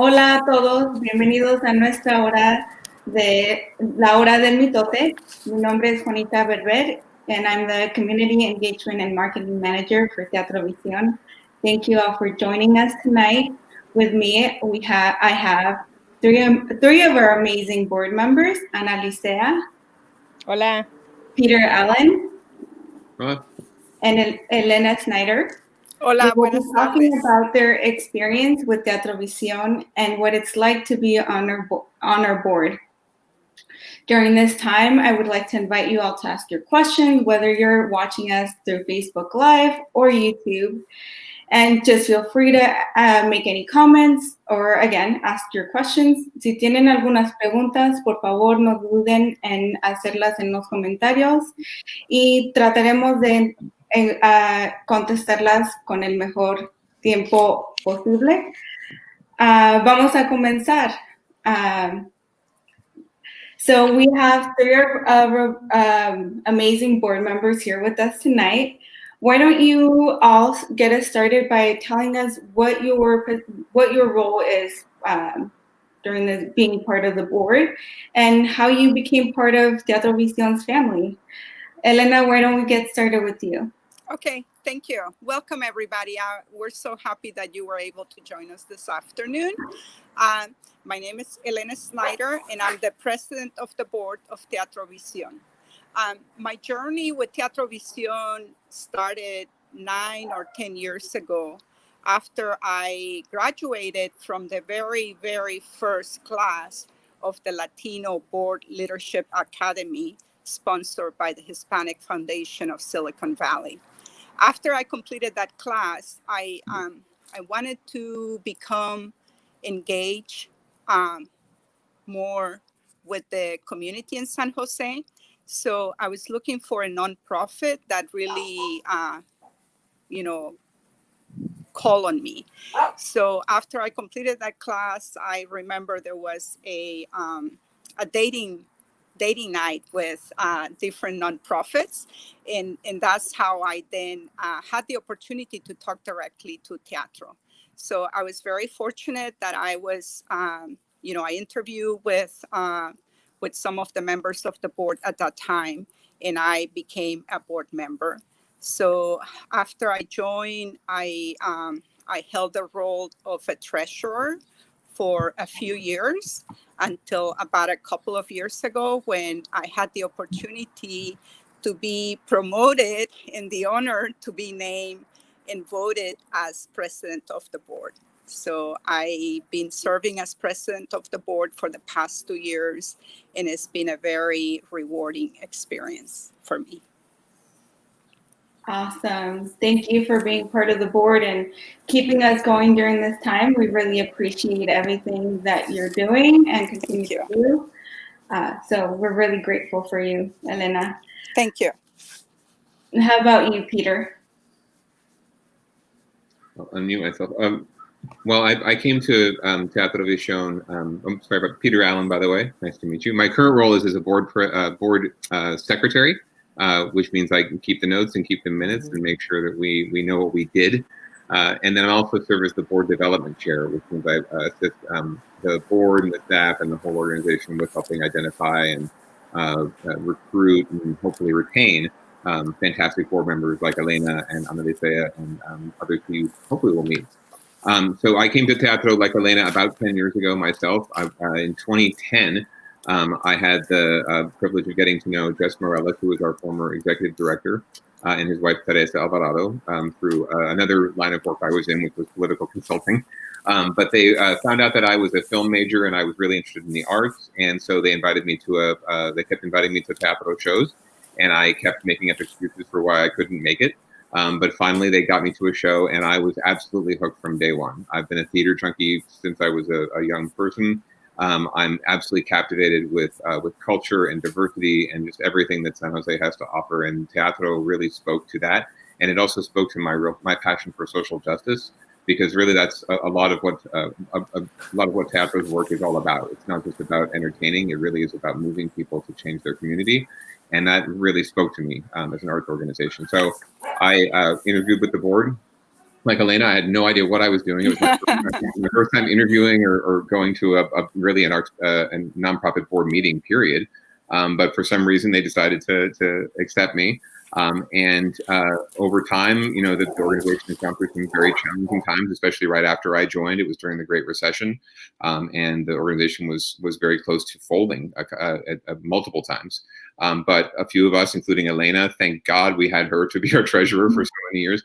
Hola a todos, bienvenidos a nuestra hora de la Hora del Mitote. Mi nombre es Juanita Berber, and I'm the Community Engagement and Marketing Manager for Teatro Visión. Thank you all for joining us tonight. With me, I have three of our amazing board members: Anna Licea, Hola. Peter Allen, Hola. and Elena Snyder. Hola, We will be buenas talking tardes. about their experience with Teatro Visión and what it's like to be on our board. During this time, I would like to invite you all to ask your questions, whether you're watching us through Facebook Live or YouTube. And just feel free to make any comments or, again, ask your questions. Si tienen algunas preguntas, por favor, no duden en hacerlas en los comentarios y trataremos de contestarlas con el mejor tiempo posible. Vamos a comenzar. So we have three amazing board members here with us tonight. Why don't you all get us started by telling us what your role is during being part of the board and how you became part of Teatro Visión's family. Elena, why don't we get started with you? Okay, thank you. Welcome, everybody. We're so happy that you were able to join us this afternoon. My name is Elena Snyder, and I'm the president of the board of Teatro Visión. My journey with Teatro Visión started 9 or 10 years ago after I graduated from the very, very first class of the Latino Board Leadership Academy, sponsored by the Hispanic Foundation of Silicon Valley. After I completed that class, I wanted to become engaged more with the community in San Jose. So I was looking for a nonprofit that really, call on me. So after I completed that class, I remember there was a dating night with different nonprofits. And that's how I then had the opportunity to talk directly to Teatro. So I was very fortunate that I was, I interviewed with some of the members of the board at that time, and I became a board member. So after I joined, I held the role of a treasurer for a few years until about a couple of years ago when I had the opportunity to be promoted and the honor to be named and voted as president of the board. So I've been serving as president of the board for the past 2 years, and it's been a very rewarding experience for me. Awesome. Thank you for being part of the board and keeping us going during this time. We really appreciate everything that you're doing and continue to do. So we're really grateful for you, Elena. Thank you. And how about you, Peter? I'll unmute myself. Well, I came to Teatro Visión. I'm sorry about Peter Allen, by the way. Nice to meet you. My current role is as a board secretary, which means I can keep the notes and keep the minutes and make sure that we know what we did. And then I also serve as the board development chair, which means I assist the board and the staff and the whole organization with helping identify and recruit and hopefully retain fantastic board members like Elena and Anna Licea and others who you hopefully will meet. So I came to Teatro like Elena about 10 years ago myself. In 2010, I had the privilege of getting to know Jess Morales, who was our former executive director, and his wife, Teresa Alvarado, through another line of work I was in, which was political consulting. But they found out that I was a film major and I was really interested in the arts. And so they invited me to they kept inviting me to Teatro shows. And I kept making up excuses for why I couldn't make it. But finally, they got me to a show, and I was absolutely hooked from day one. I've been a theater junkie since I was a young person. I'm absolutely captivated with culture and diversity and just everything that San Jose has to offer. And Teatro really spoke to that, and it also spoke to my passion for social justice, because really that's a lot of what Teatro's work is all about. It's not just about entertaining; it really is about moving people to change their community. And that really spoke to me as an arts organization. So I interviewed with the board like Elena, I had no idea what I was doing. It was my first time interviewing or going to a really a nonprofit board meeting, period. But for some reason, they decided to accept me. And over time, you know, the organization has gone through some very challenging times, especially right after I joined. It was during the Great Recession, and the organization was very close to folding multiple times. But a few of us, including Elena, thank God we had her to be our treasurer for so many years.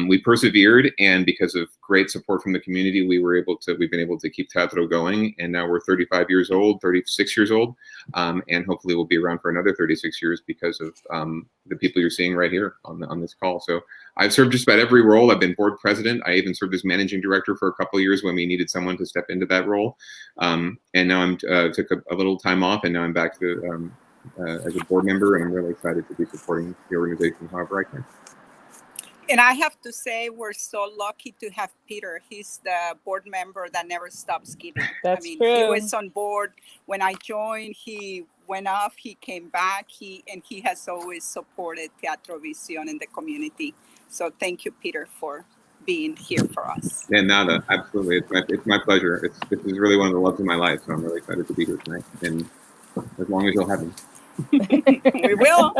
We persevered, and because of great support from the community, we've been able to keep Teatro going, and now we're 35 years old, 36 years old, and hopefully we'll be around for another 36 years because of the people you're seeing right here on this call. So I've served just about every role. I've been board president. I even served as managing director for a couple of years when we needed someone to step into that role. And now I'm took a little time off, and now I'm back to as a board member, and I'm really excited to be supporting the organization however I can. And I have to say, we're so lucky to have Peter. He's the board member that never stops giving. That's true. true. He was on board when I joined. He went off, he came back, he has always supported Teatro Visión in the community. So thank you, Peter, for being here for us. And nada, absolutely. It's my pleasure. This is really one of the loves of my life, so I'm really excited to be here tonight. And as long as you'll have me. We will.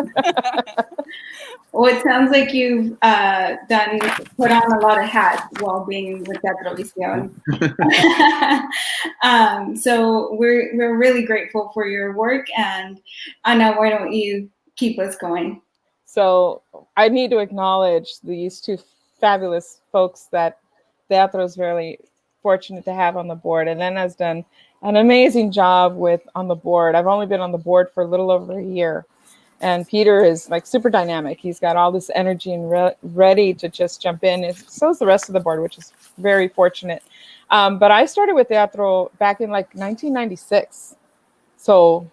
Well, it sounds like you've put on a lot of hats while being with Teatro Visión. So we're really grateful for your work, and Anna, why don't you keep us going? So I need to acknowledge these two fabulous folks that Teatro is very fortunate to have on the board. And Elena's done an amazing job on the board. I've only been on the board for a little over a year. And Peter is like super dynamic. He's got all this energy and ready to just jump in. And so is the rest of the board, which is very fortunate. But I started with Teatro back in like 1996. So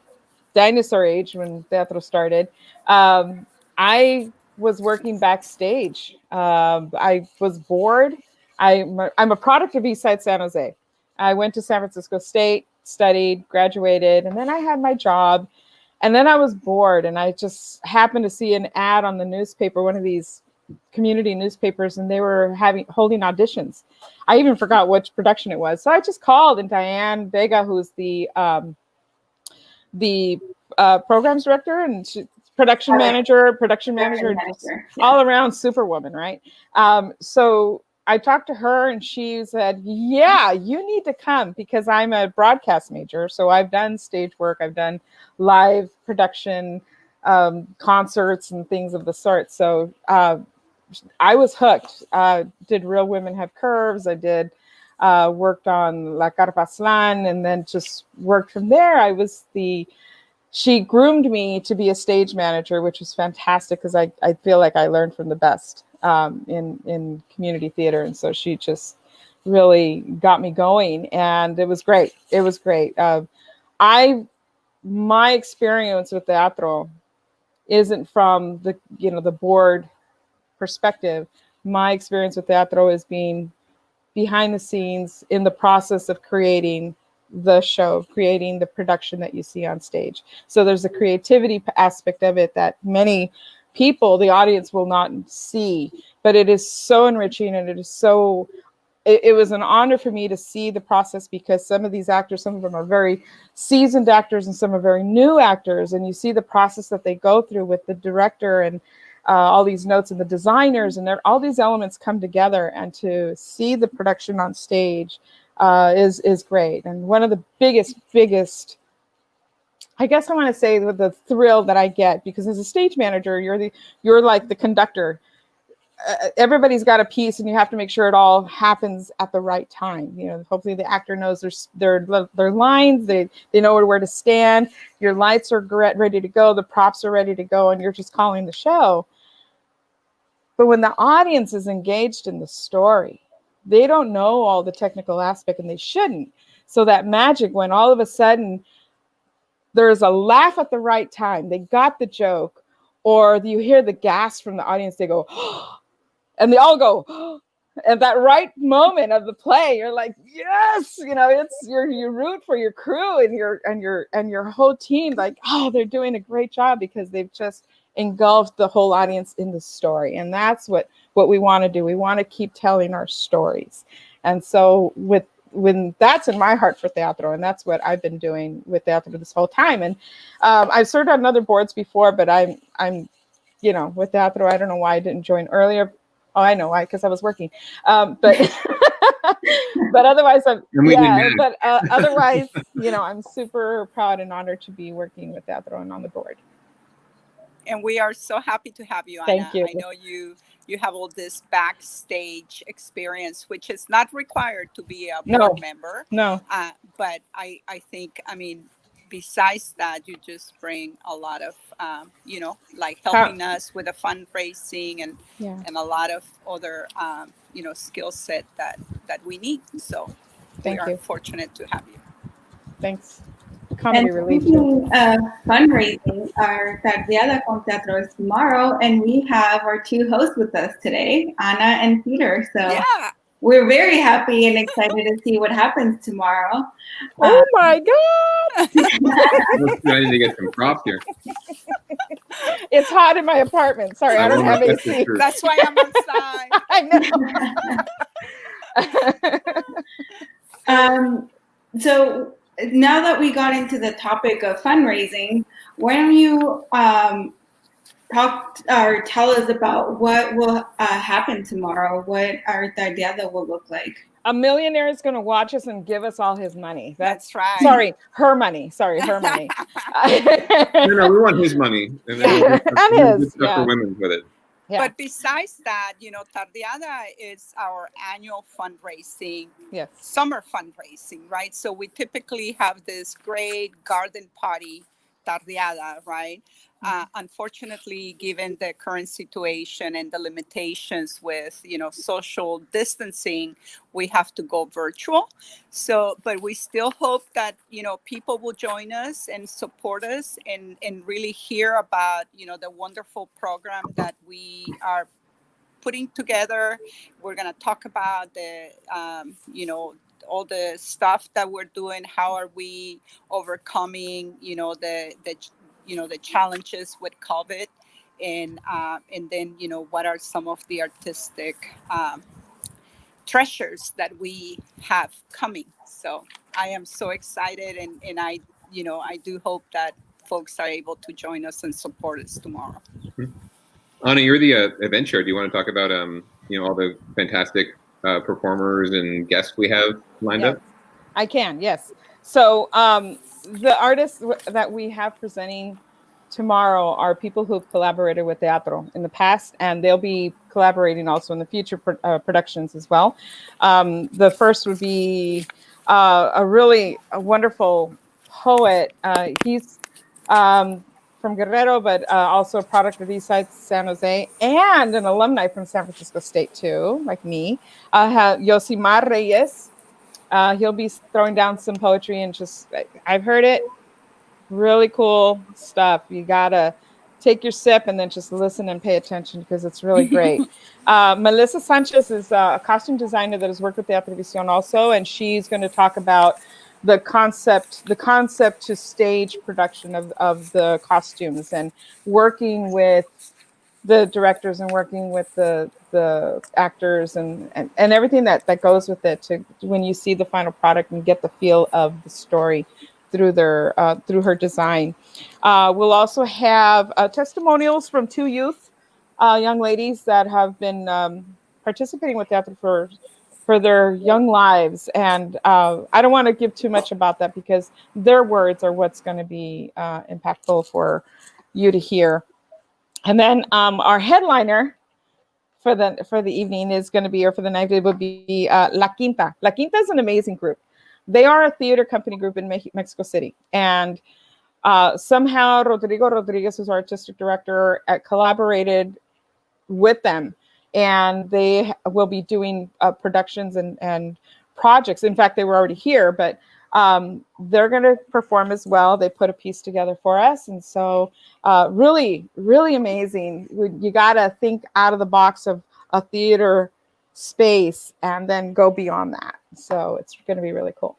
dinosaur age when Teatro started. I was working backstage. I was bored. I'm a product of Eastside San Jose. I went to San Francisco State, studied, graduated, and then I had my job. And then I was bored, and I just happened to see an ad on the newspaper, one of these community newspapers, and they were holding auditions. I even forgot which production it was. So I just called, and Diane Vega, who's the programs director and production manager, just all around superwoman, right? So I talked to her, and she said, yeah, you need to come, because I'm a broadcast major. So I've done stage work. I've done live production, concerts and things of the sort. So I was hooked. Did Real Women Have Curves? I did worked on La Carpaslan, and then just worked from there. She groomed me to be a stage manager, which was fantastic, because I feel like I learned from the best in community theater. And so she just really got me going, and it was great. It was great. My experience with Teatro isn't from the board perspective. My experience with Teatro is being behind the scenes in the process of creating the show, creating the production that you see on stage. So there's a creativity aspect of it that many people, the audience, will not see, but it is so enriching, and it was an honor for me to see the process, because some of these actors, some of them are very seasoned actors and some are very new actors, and you see the process that they go through with the director and all these notes and the designers, and all these elements come together, and to see the production on stage is great. And one of the biggest, I guess I want to say, the thrill that I get, because as a stage manager, you're like the conductor. Everybody's got a piece, and you have to make sure it all happens at the right time. Hopefully the actor knows their lines, they know where to stand. Your lights are ready to go, the props are ready to go, and you're just calling the show. But when the audience is engaged in the story, they don't know all the technical aspect, and they shouldn't. So that magic, when all of a sudden there's a laugh at the right time, they got the joke, or you hear the gasp from the audience, they go, oh, and they all go, oh, at that right moment of the play, you're like, yes, you root for your crew and your whole team, like, oh, they're doing a great job, because they've just engulfed the whole audience in the story. And that's what what we want to do. We want to keep telling our stories. And so when that's in my heart for teatro, and that's what I've been doing with teatro this whole time. And I've served on other boards before, but I'm with teatro, I don't know why I didn't join earlier. Oh, I know why, because I was working. But but otherwise, otherwise, I'm super proud and honored to be working with teatro and on the board. And we are so happy to have you, Anna. Thank you. I know you have all this backstage experience, which is not required to be a board member. No. But I think, besides that, you just bring a lot of, like helping us with the fundraising and a lot of other, skill set that we need. So we are fortunate to have you. Thanks. Comedy relief. Speaking of fundraising, our Tardeada con Teatro is tomorrow, and we have our two hosts with us today, Anna and Peter. So we're very happy and excited to see what happens tomorrow. Oh my God! We're trying to get some props here. It's hot in my apartment. Sorry, I don't have AC. That's why I'm outside. I know. So now that we got into the topic of fundraising, why don't you talk or tell us about what will happen tomorrow, what our Tardeada will look like? A millionaire is going to watch us and give us all his money. That's right. Sorry, her money. No, we want his money. And his. For women with it. Yeah. But besides that, Tardeada is our annual fundraising, summer fundraising, right? So we typically have this great garden party, Tardeada, right? Unfortunately, given the current situation and the limitations with, social distancing, we have to go virtual. So, but we still hope that, people will join us and support us and really hear about, the wonderful program that we are putting together. We're going to talk about the, all the stuff that we're doing. How are we overcoming, the challenges with COVID, and then what are some of the artistic treasures that we have coming. So I am so excited, and I do hope that folks are able to join us and support us tomorrow. Anna, you're the event chair. Do you want to talk about all the fantastic performers and guests we have lined up? I can, yes. So the artists that we have presenting tomorrow are people who've collaborated with teatro in the past, and they'll be collaborating also in the future productions as well. The first would be a wonderful poet. He's from Guerrero, but also a product of Eastside San Jose, and an alumni from San Francisco State too, like me. Yosimar Reyes. He'll be throwing down some poetry, and I've heard it. Really cool stuff. You gotta take your sip and then just listen and pay attention, because it's really great. Melissa Sanchez is a costume designer that has worked with Teatro Visión also, and she's going to talk about the concept to stage production of the costumes, and working with the directors and working with the actors and everything that goes with it, to when you see the final product and get the feel of the story through her design. We'll also have testimonials from two youth young ladies that have been participating with teatro for their young lives, and I don't want to give too much about that, because their words are what's going to be impactful for you to hear. And then our headliner for the evening is going to be, or for the night, it would be La Quinta. La Quinta is an amazing group. They are a theater company group in Mexico City. And somehow Rodrigo Rodriguez, who's our artistic director, collaborated with them. And they will be doing productions and projects. In fact, they were already here, but they're going to perform as well. They put a piece together for us. And so really, really amazing. You got to think out of the box of a theater space and then go beyond that. So it's going to be really cool.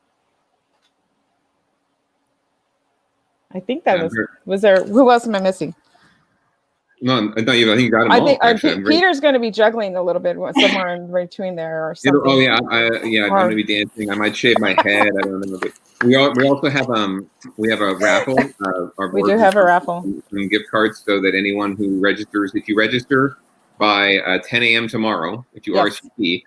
I think that was there. Who else am I missing? No, not even. I think you got them I all. think Actually, I'm very- Peter's going to be juggling a little bit somewhere in between there or something. oh yeah, I'm Or- gonna be dancing. I might shave my head. I don't know, but we also have we have a raffle. Our We board do have a raffle. some gift cards so that anyone who registers, if you register by 10 a.m. tomorrow, if you Yes. RSVP,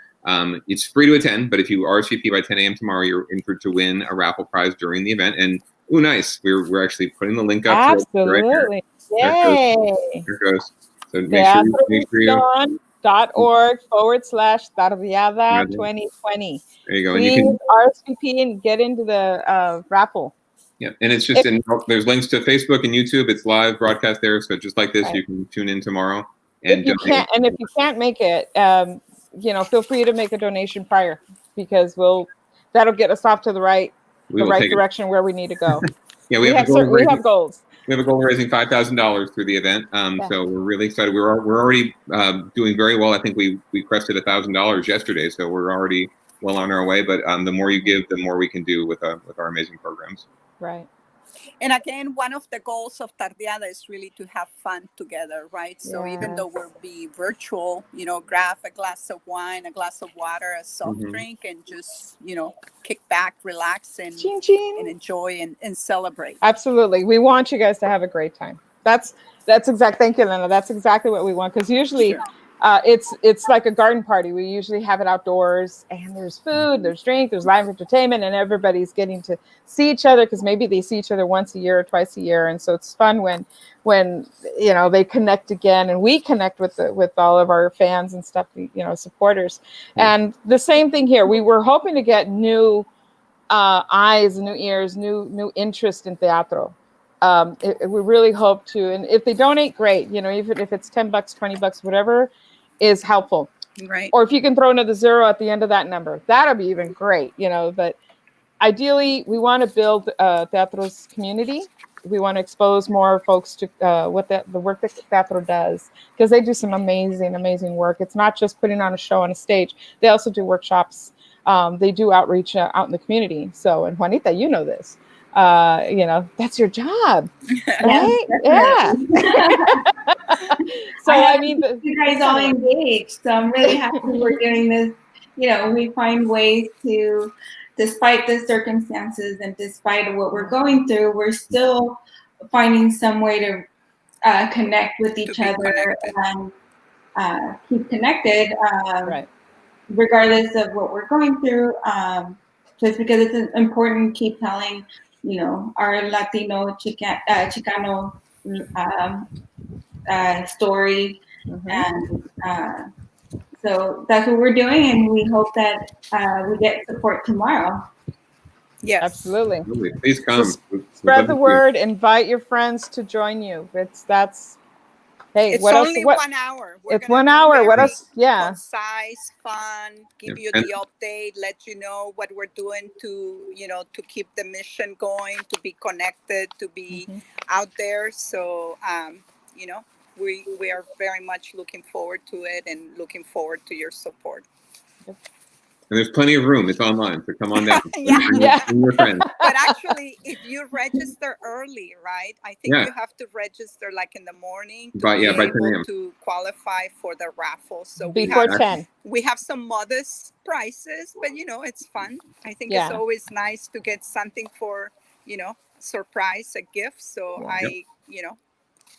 it's free to attend. But if you RSVP by 10 a.m. tomorrow, you're in for to win a raffle prize during the event. And ooh, nice! We're actually putting the link up. Absolutely. Right Yay. there it goes. So make sure you. teatrovisión.org/Tardeada 2020. There you go. Please And you can RSVP and get into the raffle. yeah, and it's just there's links to Facebook and YouTube. It's live broadcast there, so just like this, Right. you can tune in tomorrow. And If you can't make it, feel free to make a donation prior because that'll get us off to the right direction where we need to go. Yeah, we have goals. We have a goal of raising $5,000 through the event, so we're really excited. We're already doing very well. I think we crested $1,000 yesterday, so we're already well on our way. But the more you give, the more we can do with our amazing programs. Right. And again, one of the goals of Tardeada is really to have fun together, right? So even though we'll be virtual, grab a glass of wine, a glass of water, a soft drink, and just, kick back, relax, and enjoy and celebrate. Absolutely. We want you guys to have a great time. Thank you, Elena. That's exactly what we want. Because usually it's like a garden party. We usually have it outdoors and there's food, there's drink, there's live entertainment, and everybody's getting to see each other because maybe they see each other once a year or twice a year. And so it's fun when they connect again and we connect with all of our fans and stuff, supporters. And the same thing here. We were hoping to get new eyes, new ears, new interest in teatro. We really hope to, and if they donate, great. Even if it's $10, $20, whatever is helpful. Right. Or if you can throw another zero at the end of that number, that'll be even great. But ideally, we want to build teatro's community. We want to expose more folks to what the work that teatro does, because they do some amazing work. It's not just putting on a show on a stage. They also do workshops. They do outreach out in the community. So, and Juanita, you know this. That's your job, right? Yeah. So you guys all engaged. So I'm really happy we're doing this. We find ways to, despite the circumstances and despite what we're going through, we're still finding some way to connect with each other and keep connected, right. Regardless of what we're going through. Just because it's important to keep telling our Latino Chicano story. And so that's what we're doing, and we hope that we get support tomorrow. Yes, absolutely. Please come. So spread the word. Invite your friends to join you. Hey, it's what only else? 1 hour. It's 1 hour. What else? Yeah. Concise, fun, give you the update, let you know what we're doing to keep the mission going, to be connected, to be out there. So, we are very much looking forward to it and looking forward to your support. And there's plenty of room. It's online, so come on down. Bring your friends. But actually, if you register early, right? I think you have to register like in the morning to be able to qualify for the raffle. So before 10. We have some modest prices, but it's fun. I think it's always nice to get something for surprise, a gift. So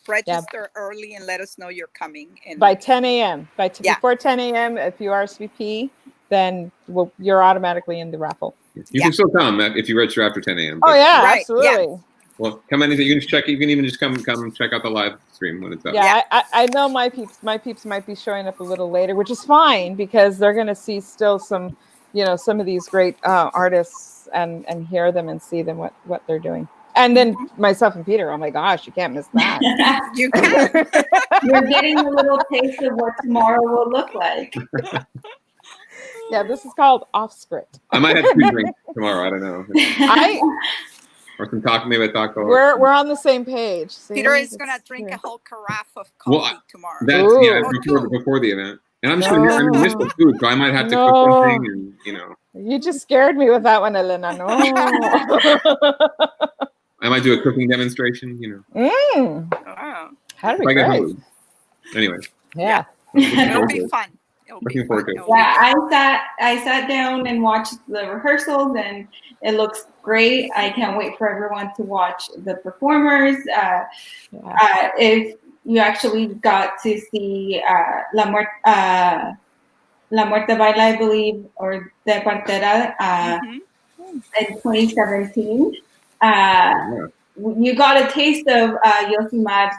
register early and let us know you're coming. And by 10 a.m. Before 10 a.m. if you RSVP, then you're automatically in the raffle. You can still come if you register after 10 a.m. Oh yeah, right. Absolutely. Yeah. Well, come in. You can check. You can even just come check out the live stream when it's up. Yeah, I know my peeps might be showing up a little later, which is fine because they're going to see still some, some of these great artists and hear them and see them what they're doing. And then myself and Peter, oh my gosh, you can't miss that. You can. You're getting a little taste of what tomorrow will look like. Yeah, this is called off script. I might have 2 drinks tomorrow. I don't know. Or some taco, maybe a taco. We're on the same page. See? Peter is gonna drink a whole carafe of coffee tomorrow. That's before the event. And I'm still here. I'm in the food, so I might have to cook something. And You just scared me with that one, Elena. No. I might do a cooking demonstration. Wow. How do we? Anyway, Yeah. It'll be fun. It'll be Looking forward fun. to it. It'll be Yeah, good. I sat down and watched the rehearsals, and it looks great. I can't wait for everyone to watch the performers. If you actually got to see La Muerte Baila, I believe, or De Partera Mhm. in 2017, Yeah. you got a taste of Yosimad's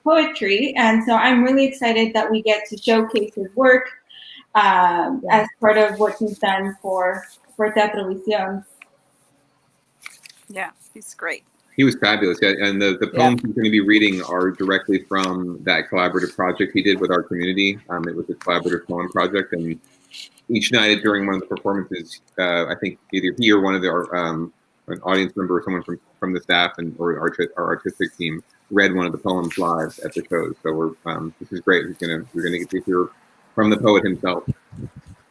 poetry, and so I'm really excited that we get to showcase his work as part of what he's done for Teatro Visión. Yeah, he's great. He was fabulous. Yeah, and the poems he's going to be reading are directly from that collaborative project he did with our community. It was a collaborative poem project, and each night during one of the performances, I think either he or one of an audience member or someone from the staff or our artistic team read one of the poems live at the shows. So this is great. We're gonna get to hear from the poet himself.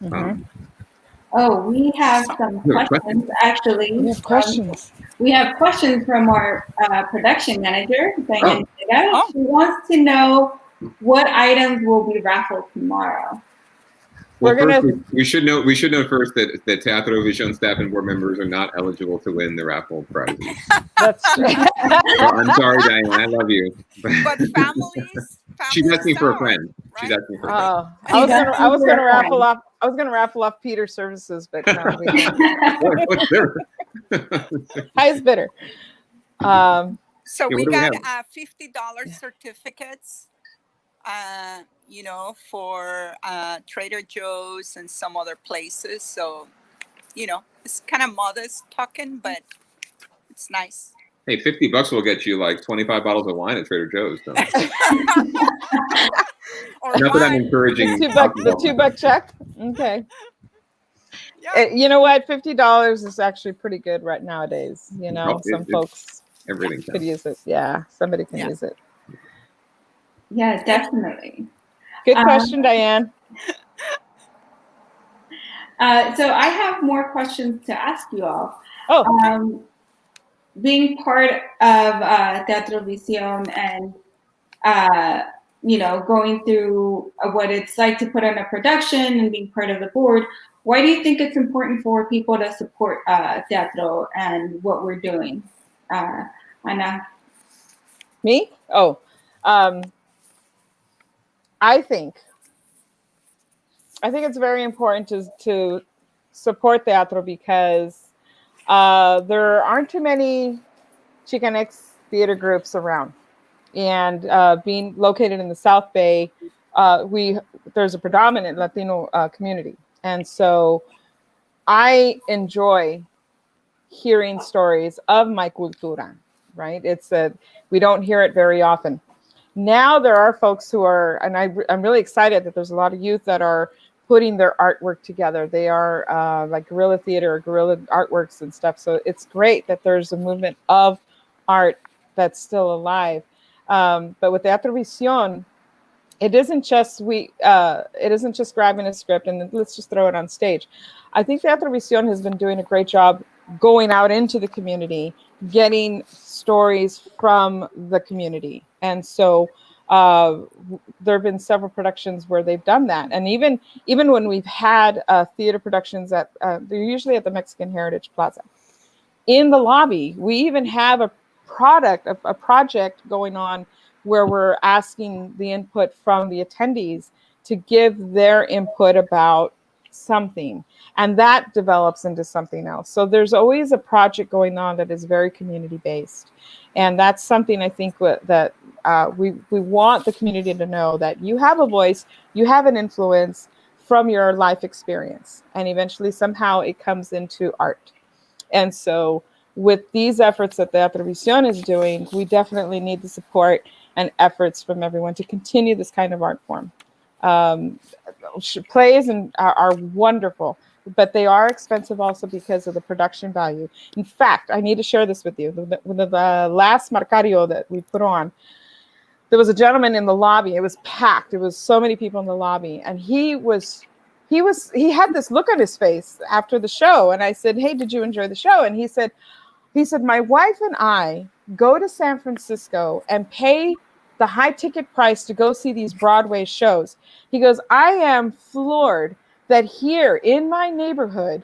We have some questions, actually. We have questions. We have questions from our production manager, Elena Snyder. Oh. She wants to know what items will be raffled tomorrow. Well, we should note first that Teatro Visión staff and board members are not eligible to win the raffle prizes. That's true. I'm sorry, Diane. I love you. But families She's asking for a are, friend. She's right? asking for a friend. I was gonna raffle off. I was gonna raffle off Peter's services, but no. What's there? Highest bidder. So Yeah, we what do we got have? $50 certificates, for Trader Joe's and some other places. So, it's kind of modest talking, but it's nice. Hey, $50 will get you like 25 bottles of wine at Trader Joe's. So. Or Not that I'm one. encouraging. The $2 check. Okay. Yeah. You know what? $50 is actually pretty good right nowadays. Some folks everything could use it. Yeah, somebody can use it. Yeah, definitely. Good question, Diane. So I have more questions to ask you all. Oh. Being part of Teatro Visión and going through what it's like to put on a production and being part of the board, why do you think it's important for people to support Teatro and what we're doing? Anna? Me? Oh, I think it's very important to support Teatro because there aren't too many Chicanx theater groups around. And being located in the South Bay, there's a predominant Latino community. And so I enjoy hearing stories of my cultura, right? We don't hear it very often. Now there are folks who are, and I'm really excited that there's a lot of youth that are putting their artwork together. They are like guerrilla theater or guerrilla artworks and stuff. So it's great that there's a movement of art that's still alive. But with Teatro Visión, it isn't just grabbing a script and let's just throw it on stage. I think Teatro Visión has been doing a great job going out into the community, getting stories from the community. And so there have been several productions where they've done that. And even when we've had theater productions they're usually at the Mexican Heritage Plaza. In the lobby, we even have a project going on where we're asking the input from the attendees to give their input about something, and that develops into something else. So there's always a project going on that is very community based, and that's something I think that we want the community to know, that you have a voice, you have an influence from your life experience, and eventually somehow it comes into art. And so with these efforts that Teatro Visión is doing, we definitely need the support and efforts from everyone to continue this kind of art form. Plays are wonderful, but they are expensive also because of the production value. In fact, I need to share this with you. The last Marcario that we put on, there was a gentleman in the lobby. It was packed. It was so many people in the lobby, and he had this look on his face after the show. And I said, "Hey, did you enjoy the show?" And he said, my wife and I go to San Francisco and pay the high ticket price to go see these Broadway shows. He goes, I am floored that here in my neighborhood,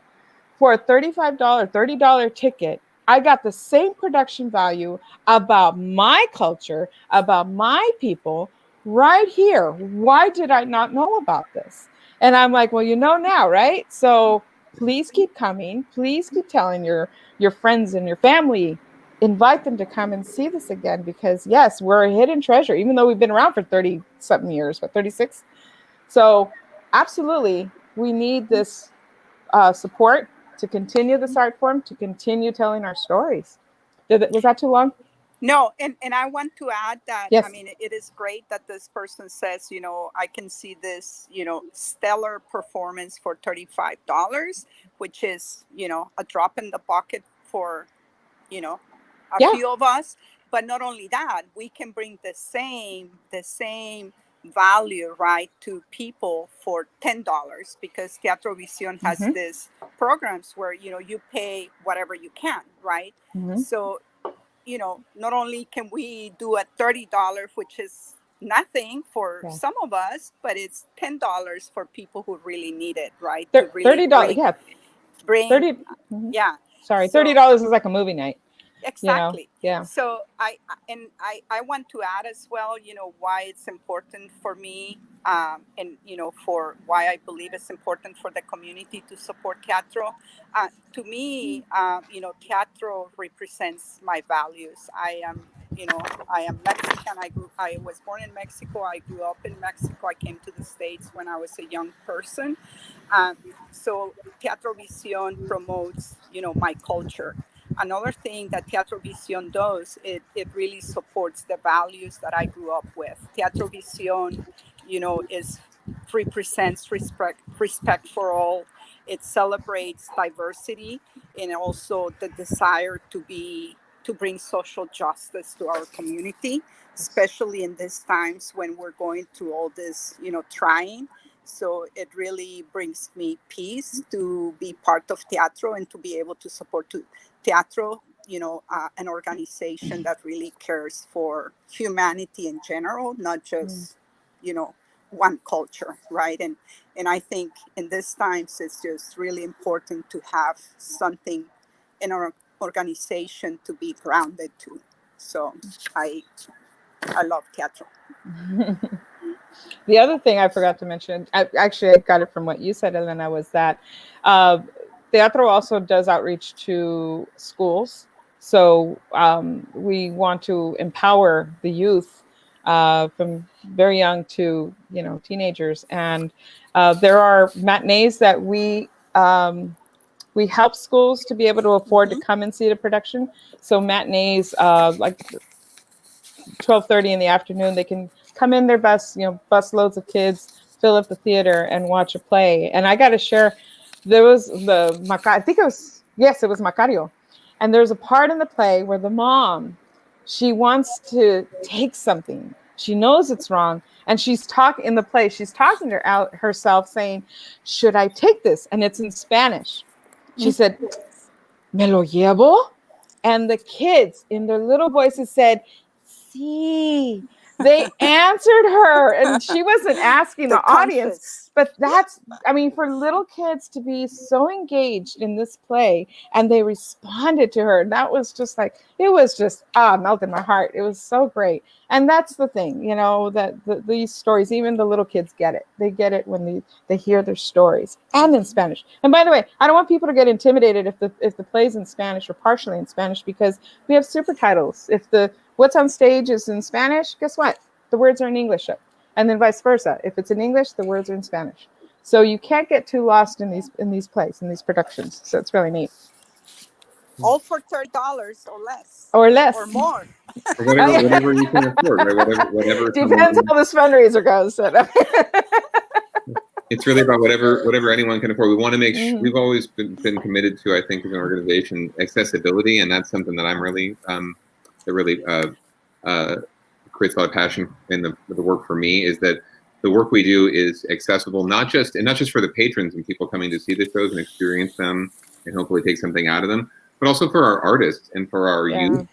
for a $35, $30 ticket, I got the same production value about my culture, about my people right here. Why did I not know about this? And I'm like, well, you know now, right? So please keep coming. Please keep telling your friends and your family. Invite them to come and see this again, because yes, we're a hidden treasure, even though we've been around for 30 something years, but 36. So absolutely, we need this support to continue this art form, to continue telling our stories. Was that too long? No, and I want to add that, yes. I mean, it is great that this person says, I can see this, stellar performance for $35, which is, a drop in the bucket for, a few of us. But not only that, we can bring the same value, right, to people for $10, because Teatro Visión has this programs where, you pay whatever you can, right? So, not only can we do a $30, which is nothing for some of us, but it's $10 for people who really need it, right? To really $30, bring 30. Sorry, $30 is like a movie night. Exactly. Yeah. So I want to add as well, why it's important for me, and for why I believe it's important for the community to support teatro. To me, teatro represents my values. I am Mexican. I was born in Mexico. I grew up in Mexico. I came to the States when I was a young person. So Teatro Visión promotes, my culture. Another thing that Teatro Visión does, it really supports the values that I grew up with. Teatro Visión, represents respect for all. It celebrates diversity and also the desire to bring social justice to our community, especially in these times when we're going through all this, trying. So it really brings me peace to be part of teatro and to be able to support teatro, an organization that really cares for humanity in general, not just, one culture, right? And I think in these times, it's just really important to have something in our organization to be grounded to. So I love teatro. The other thing I forgot to mention, I got it from what you said, Elena, was that teatro also does outreach to schools. So we want to empower the youth from very young to, teenagers. And there are matinees that we help schools to be able to afford to come and see the production. So matinees, like 12:30 in the afternoon, they can come in their bus, bus loads of kids, fill up the theater and watch a play. And I got to share, there was it was Macario. And there's a part in the play where the mom, she wants to take something. She knows it's wrong. And she's talking to herself saying, should I take this? And it's in Spanish. She said, ¿Me lo llevo? And the kids in their little voices said, sí. They answered her, and she wasn't asking the audience, but for little kids to be so engaged in this play, and they responded to her. That was just melted my heart. It was so great. And that's the thing, that these stories, even the little kids get it. They get it when they hear their stories, and in Spanish. And by the way, I don't want people to get intimidated if the play's in Spanish or partially in Spanish, because we have super titles. If what's on stage is in Spanish, guess what? The words are in English. And then vice versa. If it's in English, the words are in Spanish. So you can't get too lost in these plays, in these productions. So it's really neat. All for $30 or less. Or less. Or more. Or whatever you can afford, right? Whatever depends how this fundraiser goes. It's really about whatever anyone can afford. We want to make sure, we've always been committed to, I think, as an organization, accessibility, and that's something that I'm really that really creates a lot of passion in the work for me, is that the work we do is accessible, not just for the patrons and people coming to see the shows and experience them and hopefully take something out of them, but also for our artists and for our youth.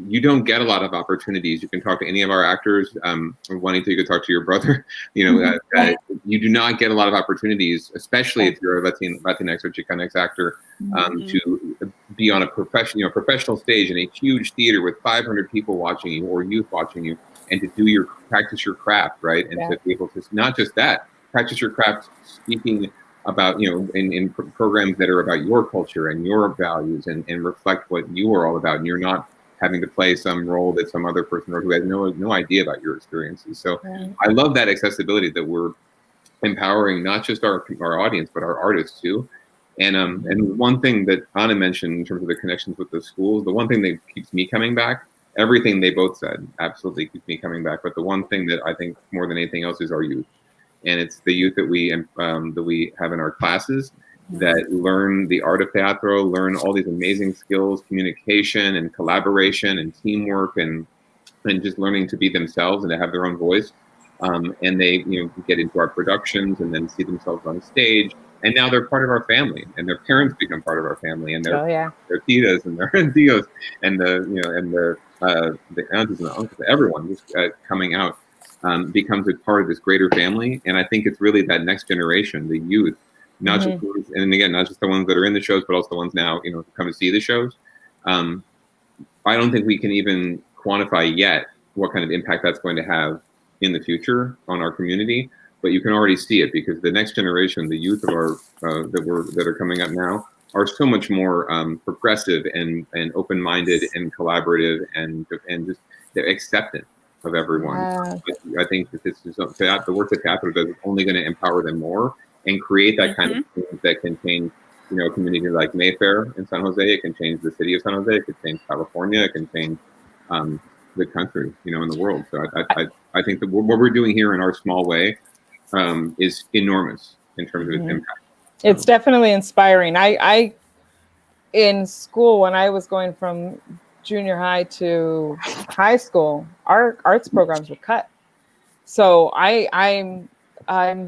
you don't get a lot of opportunities. You can talk to any of our actors. Juanita, you could talk to your brother. You do not get a lot of opportunities, especially if you're a Latinx or Chicanx actor, to be on a professional stage in a huge theater with 500 people watching you or youth watching you, and to practice your craft, right? And to be able to not just that, practice your craft speaking about, in programs that are about your culture and your values and reflect what you are all about. And you're not having to play some role that some other person who has no idea about your experiences. So I love that accessibility that we're empowering not just our audience, but our artists too. And one thing that Anna mentioned in terms of the connections with the schools, the one thing that keeps me coming back, everything they both said absolutely keeps me coming back. But the one thing that I think more than anything else is our youth. And it's the youth that we have in our classes that learn the art of teatro, learn all these amazing skills, communication and collaboration and teamwork, and just learning to be themselves and to have their own voice. And they get into our productions and then see themselves on stage. And now they're part of our family, and their parents become part of our family, and their titas and their tios and the aunties and the uncles, everyone just coming out. Becomes a part of this greater family. And I think it's really that next generation, the youth, not just the ones that are in the shows, but also the ones now, come to see the shows. I don't think we can even quantify yet what kind of impact that's going to have in the future on our community, but you can already see it because the next generation, the youth of our that are coming up now, are so much more progressive and open-minded and collaborative and just acceptant of everyone. I think that the work that Teatro does is only going to empower them more and create that kind of thing that can change, a community like Mayfair in San Jose. It can change the city of San Jose. It can change California. It can change the country, in the world. So I think that what we're doing here in our small way is enormous in terms of its impact. It's definitely inspiring. I in school, when I was going from junior high to high school, our arts programs were cut. So I'm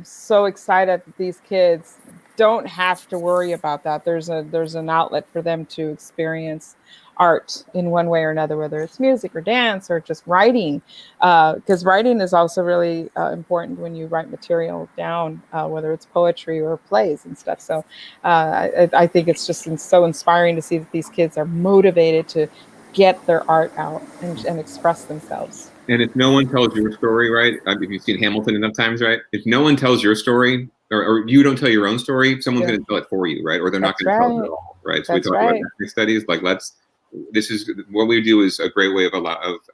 so excited that these kids don't have to worry about that. There's an outlet for them to experience art in one way or another, whether it's music or dance or just writing, because writing is also really important when you write material down, whether it's poetry or plays and stuff. So I think it's just so inspiring to see that these kids are motivated to get their art out and express themselves. And if no one tells your story, right? If you've seen Hamilton enough times, right? If no one tells your story, or you don't tell your own story, someone's going to tell it for you, right? Or they're not going to tell it at all, right? So we talk about ethnic studies, this is what we do is a great way of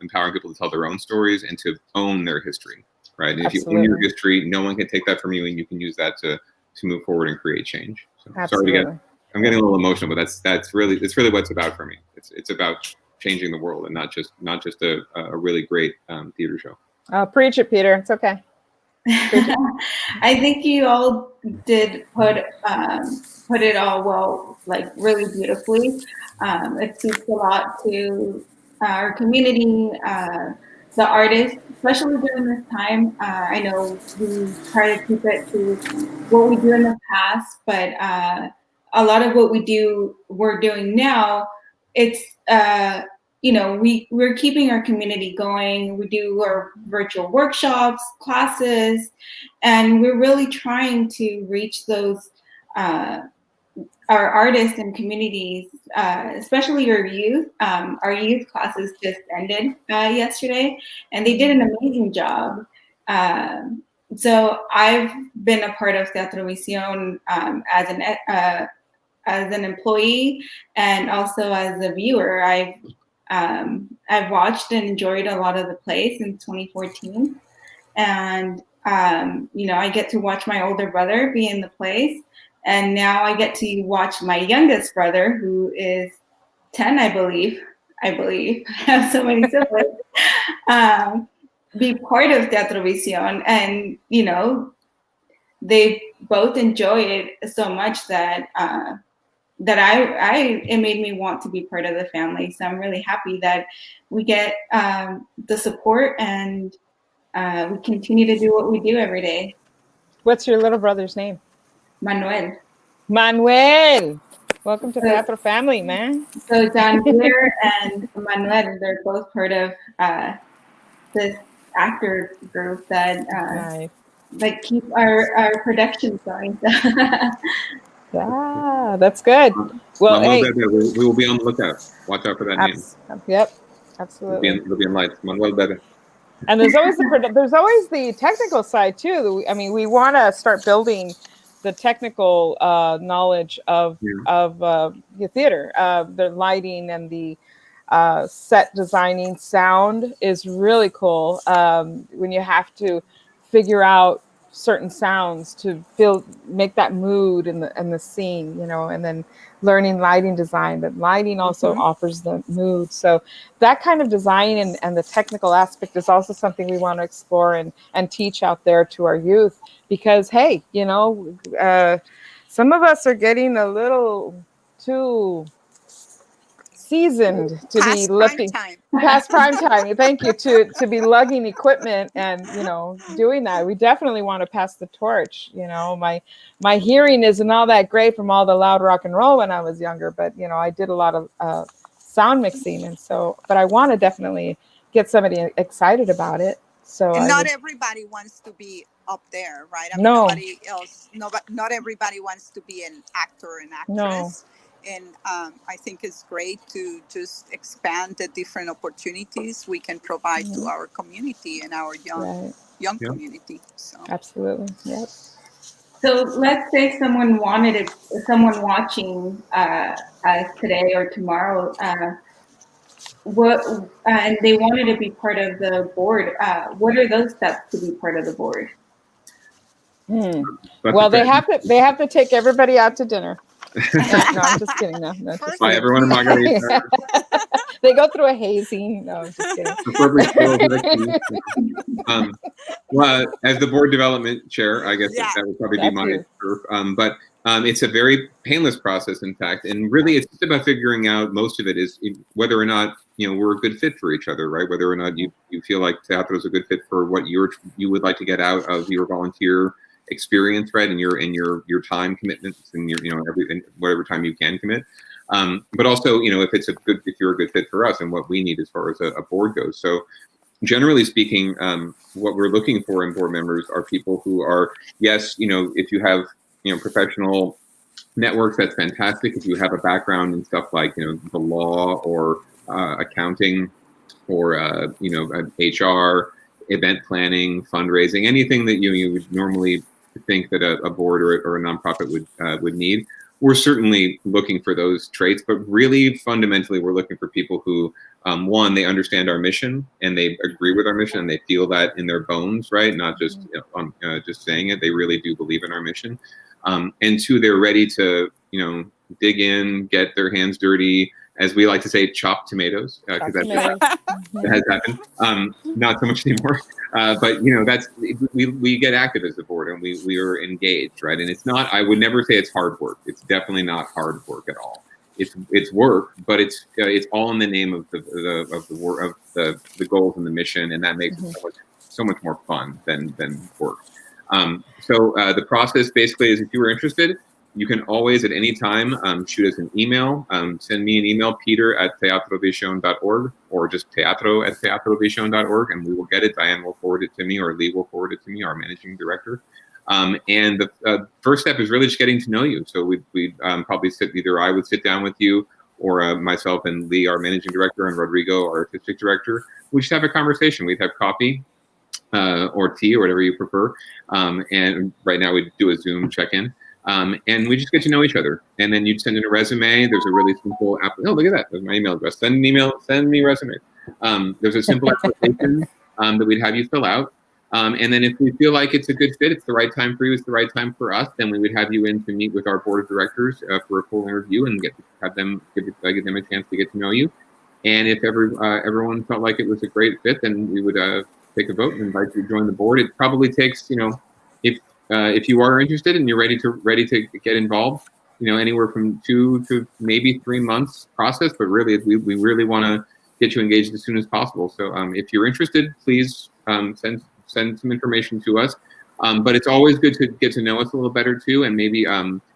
empowering people to tell their own stories and to own their history, right? And if you own your history, no one can take that from you, and you can use that to move forward and create change. So I'm getting a little emotional, but it's really what it's about for me. It's about changing the world and not just a really great theater show. Preach it, Peter. It's okay. I think you all did put it all well, really beautifully. It speaks a lot to our community, the artists, especially during this time. I know we try to keep it to what we do in the past, but a lot of what we're doing now, it's we're keeping our community going. We do our virtual workshops, classes, and we're really trying to reach those our artists and communities, especially our youth. Our youth classes just ended yesterday, and they did an amazing job. So I've been a part of Teatro Visión as an employee and also as a viewer. I've watched and enjoyed a lot of the plays since 2014, and I get to watch my older brother be in the plays, and now I get to watch my youngest brother, who is 10, I believe. I have so many siblings. Be part of Teatro Visión, and they both enjoy it so much that it made me want to be part of the family. So I'm really happy that we get the support and we continue to do what we do every day. What's your little brother's name? Manuel. Well, Welcome to Teatro family, man. So John Deere and Manuel, they're both part of this actor group that Nice. that keep our productions going. Yeah, that's good. Well, Manuel hey, Bebe, we will be on the lookout. Watch out for that name. Yep, It'll absolutely. be in lights. Manuel Bebe. And there's always the technical side too. I mean, we want to start building the technical knowledge of the theater, the lighting and the set designing. Sound is really cool when you have to figure out certain sounds to make that mood in the scene, you know, and then learning lighting design. But lighting also offers the mood. So that kind of design and the technical aspect is also something we want to explore and teach out there to our youth, because hey, you know, some of us are getting a little too seasoned to be lifting past prime time. Thank you, to be lugging equipment and, you know, doing that. We definitely want to pass the torch. You know, my hearing isn't all that great from all the loud rock and roll when I was younger, but you know, I did a lot of sound mixing, and so, but I want to definitely get somebody excited about it. So and not everybody wants to be up there, right? I mean, not everybody wants to be an actor and actress. And I think it's great to just expand the different opportunities we can provide to our community and our young community. So absolutely, yep. So let's say someone watching us today or tomorrow, and they wanted to be part of the board. What are those steps to be part of the board? Well, they have to take everybody out to dinner. No, I'm just kidding. No, just kidding. Buy everyone a margarita. They go through a hazing. No, I'm just kidding. Well, as the board development chair, I guess that would probably be my turf. But it's a very painless process, in fact, and really it's just about figuring out, most of it is whether or not, you know, we're a good fit for each other, right? Whether or not you feel like teatro is a good fit for what you would like to get out of your volunteer experience, right? And your time commitments and whatever time you can commit. But also, you know, if you're a good fit for us and what we need as far as a board goes. So generally speaking, what we're looking for in board members are people who are, yes, you know, if you have, you know, professional networks, that's fantastic. If you have a background in stuff like, you know, the law or accounting or, you know, HR, event planning, fundraising, anything that you would normally think that a board or a nonprofit would need. We're certainly looking for those traits, but really fundamentally, we're looking for people who, one, they understand our mission and they agree with our mission and they feel that in their bones, right? Not just just saying it. They really do believe in our mission. And two, they're ready to, you know, dig in, get their hands dirty, as we like to say, chop tomatoes, because that has happened. Not so much anymore. But you know, we get active as a board and we are engaged, right? And it's not, I would never say it's hard work. It's definitely not hard work at all. It's work, but it's all in the name of the goals and the mission, and that makes it so much more fun than work. So the process basically is, if you were interested, you can always at any time shoot us an email. Send me an email, peter@teatrovision.org, or just teatro@teatrovision.org, and we will get it. Diane will forward it to me, or Lee will forward it to me, our managing director. And the first step is really just getting to know you. So we probably either I would sit down with you, or myself and Lee, our managing director, and Rodrigo, our artistic director. We just have a conversation. We'd have coffee or tea or whatever you prefer. And right now we do a Zoom check-in. And we just get to know each other. And then you'd send in a resume. There's a really simple app. Oh, look at that. There's my email address. Send an email, send me a resume. There's a simple application that we'd have you fill out. And then if we feel like it's a good fit, it's the right time for you, it's the right time for us, then we would have you in to meet with our board of directors for a full interview and give them a chance to get to know you. And if everyone felt like it was a great fit, then we would take a vote and invite you to join the board. It probably takes, you know, if you are interested and you're ready to get involved, you know, anywhere from 2 to maybe 3 months process, but really we really want to get you engaged as soon as possible. So if you're interested, please send some information to us. But it's always good to get to know us a little better too, and maybe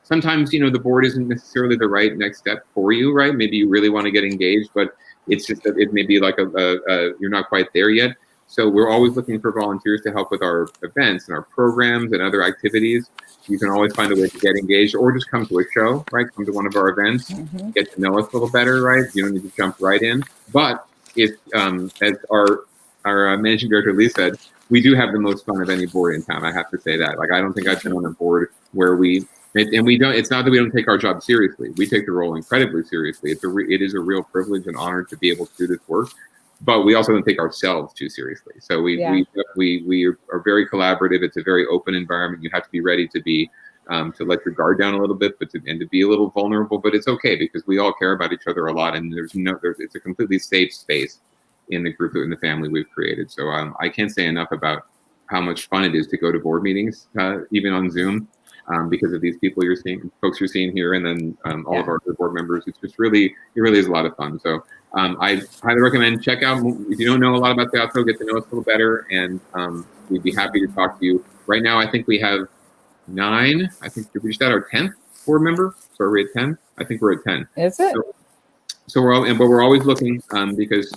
sometimes, the board isn't necessarily the right next step for you, right? Maybe you really want to get engaged, but it's just that it may be like you're not quite there yet. So we're always looking for volunteers to help with our events and our programs and other activities. You can always find a way to get engaged, or just come to a show, right? Come to one of our events, get to know us a little better, right? You don't need to jump right in. But if, as our managing director Lee said, we do have the most fun of any board in town. I have to say that. Like, I don't think I've been on a board where we don't. It's not that we don't take our job seriously. We take the role incredibly seriously. It is a real privilege and honor to be able to do this work, but we also don't take ourselves too seriously. So we are very collaborative. It's a very open environment. You have to be ready to be to let your guard down a little bit, and to be a little vulnerable. But it's okay, because we all care about each other a lot, and it's a completely safe space in the group, in the family we've created. So I can't say enough about how much fun it is to go to board meetings, even on Zoom. Because of these folks you're seeing here, and then all of our board members. It's just it really is a lot of fun. So I highly recommend check out. If you don't know a lot about Teatro, get to know us a little better, and we'd be happy to talk to you. Right now, I think we have 9. I think we reached out our 10th board member. So are we at 10? I think we're at 10. Is it? So we're always looking, because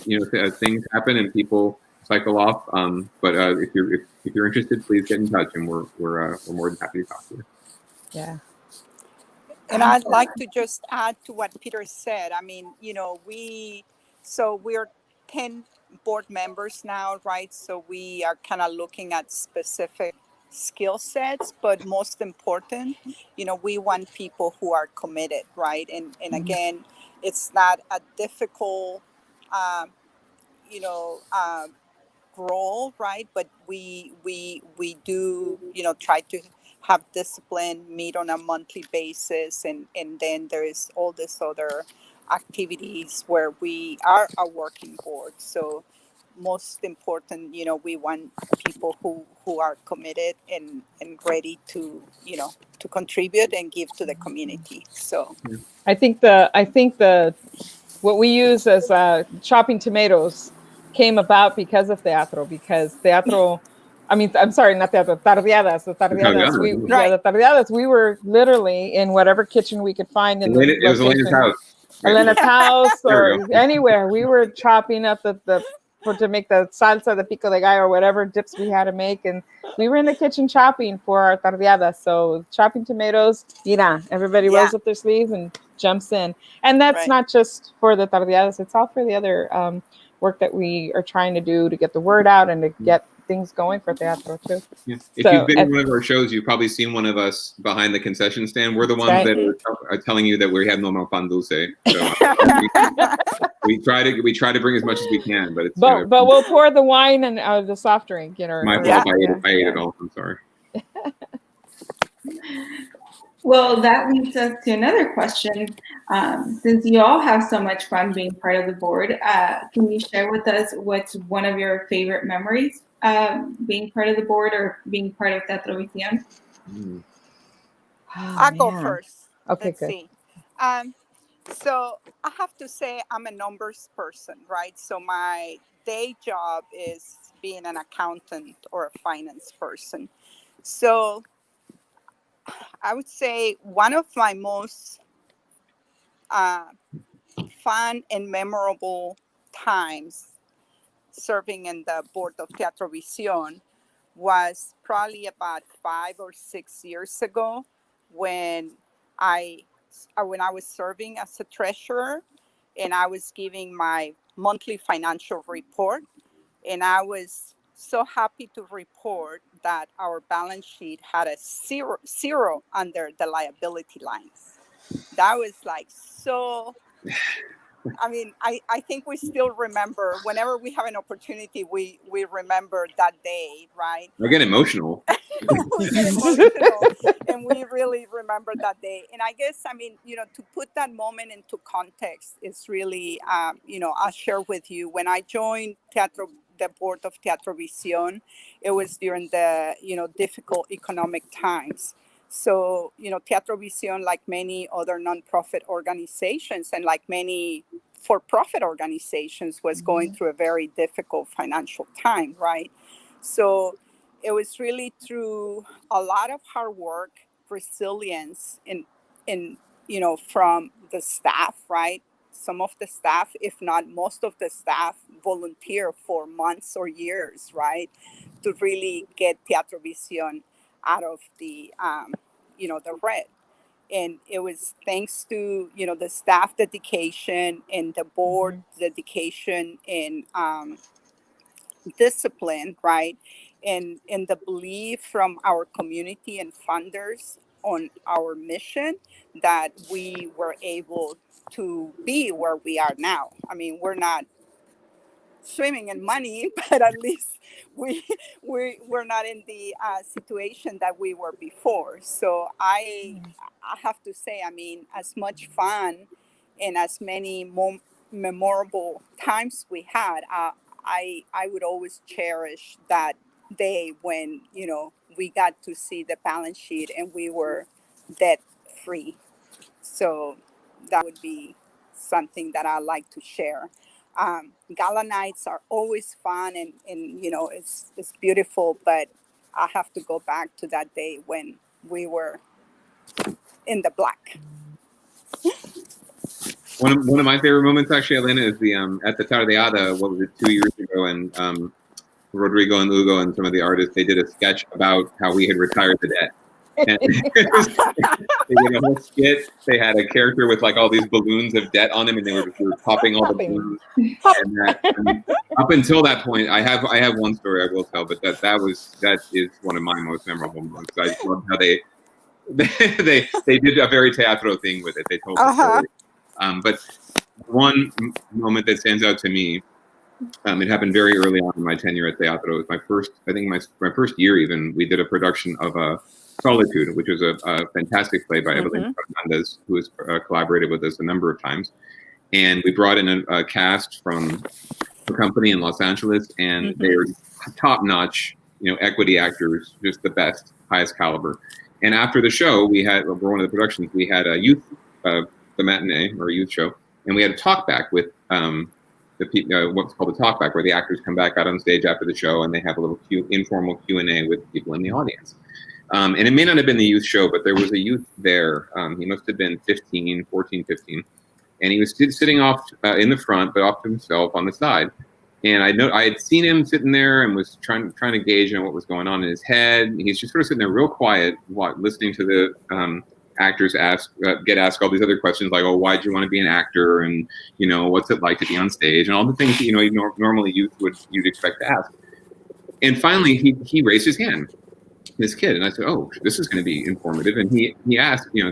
things happen and people cycle off. But if you're interested, please get in touch, and we're more than happy to talk to you. Yeah. And I'd like to just add to what Peter said. I mean, we're 10 board members now, right? So we are kind of looking at specific skill sets, but most important, we want people who are committed, right? And again, it's not a difficult, role, right? But we do, try to have discipline, meet on a monthly basis, and then there is all this other activities where we are a working board. So most important, we want people who are committed and ready to, to contribute and give to the community. So I think what we use as chopping tomatoes came about because of teatro. I mean, I'm sorry, not teatro, tardeadas. The tardeadas. We were literally in whatever kitchen we could find in It was Elena's house. Elena's house, or anywhere. We were chopping up to make the salsa, the pico de gallo, or whatever dips we had to make, and we were in the kitchen chopping for our tardeadas. So chopping tomatoes, everybody rolls up their sleeves and jumps in. And that's not just for the tardeadas; it's all for the other work that we are trying to do to get the word out and to get things going for teatro too. Yeah. If you've been in one of our shows, you've probably seen one of us behind the concession stand. We're the ones that are telling you that we have no more pan dulce. So we try to bring as much as we can, but it's but we'll pour the wine and the soft drink. My fault. I ate it all. I'm sorry. Well, that leads us to another question. Since you all have so much fun being part of the board, can you share with us what's one of your favorite memories being part of the board or being part of Teatro Visión? I'll go first. Okay, Let's good. see. So I have to say I'm a numbers person, right? So my day job is being an accountant or a finance person. So I would say one of my most fun and memorable times serving in the board of Teatro Visión was probably about 5 or 6 years ago when I was serving as a treasurer, and I was giving my monthly financial report, and I was so happy to report that our balance sheet had a zero under the liability lines. That was like so. I mean, I think we still remember whenever we have an opportunity, we remember that day, right? I get emotional. We get emotional, and we really remember that day. And I guess, I mean, to put that moment into context is really, I'll share with you. When I joined the board of Teatro Visión, it was during the, difficult economic times. So, Teatro Visión, like many other nonprofit organizations and like many for-profit organizations, was going through a very difficult financial time, right? So it was really through a lot of hard work, resilience, and in, you know, from the staff, right? Some of the staff, if not most of the staff, volunteer for months or years, right, to really get Teatro Visión out of the, you know, the red. And it was thanks to, you know, the staff dedication and the board dedication and discipline, right? And the belief from our community and funders on our mission that we were able to be where we are now. I mean, we're not swimming in money, but at least we're not in the situation that we were before. So I have to say, I mean, as much fun and as many memorable times we had, I would always cherish that day when, you know, we got to see the balance sheet and we were debt free. So that would be something that I like to share. Gala nights are always fun and you know, it's beautiful, but I have to go back to that day when we were in the black. One of my favorite moments, actually, Elena, is the at the Tardeada, what was it, 2 years ago, and Rodrigo and Hugo and some of the artists, they did a sketch about how we had retired the debt. And they did a whole skit. They had a character with like all these balloons of debt on him, and they were popping all the balloons. And up until that point, I have one story I will tell, but that is one of my most memorable moments. I just love how they did a very teatro thing with it. They told the story. But one moment that stands out to me, it happened very early on in my tenure at Teatro. It was my first, I think my first year even. We did a production of Solitude, which was a fantastic play by Elena Snyder, who has collaborated with us a number of times. And we brought in a cast from a company in Los Angeles, and they're top-notch, you know, equity actors, just the best, highest caliber. And after the show, for one of the productions, we had a youth, the matinee or a youth show, and we had a talk back with the people, what's called a talk back, where the actors come back out on stage after the show and they have a little informal Q&A with people in the audience. And it may not have been the youth show, but there was a youth there. He must have been 14, 15. And he was sitting off in the front, but off to himself on the side. And I had seen him sitting there and was trying to gauge what was going on in his head. He's just sort of sitting there real quiet, listening to the actors get asked all these other questions like, oh, why'd you want to be an actor? And, you know, what's it like to be on stage? And all the things that, you know, normally you'd expect to ask. And finally, he raised his hand, this kid. And I said, oh, this is going to be informative. And he asked, you know,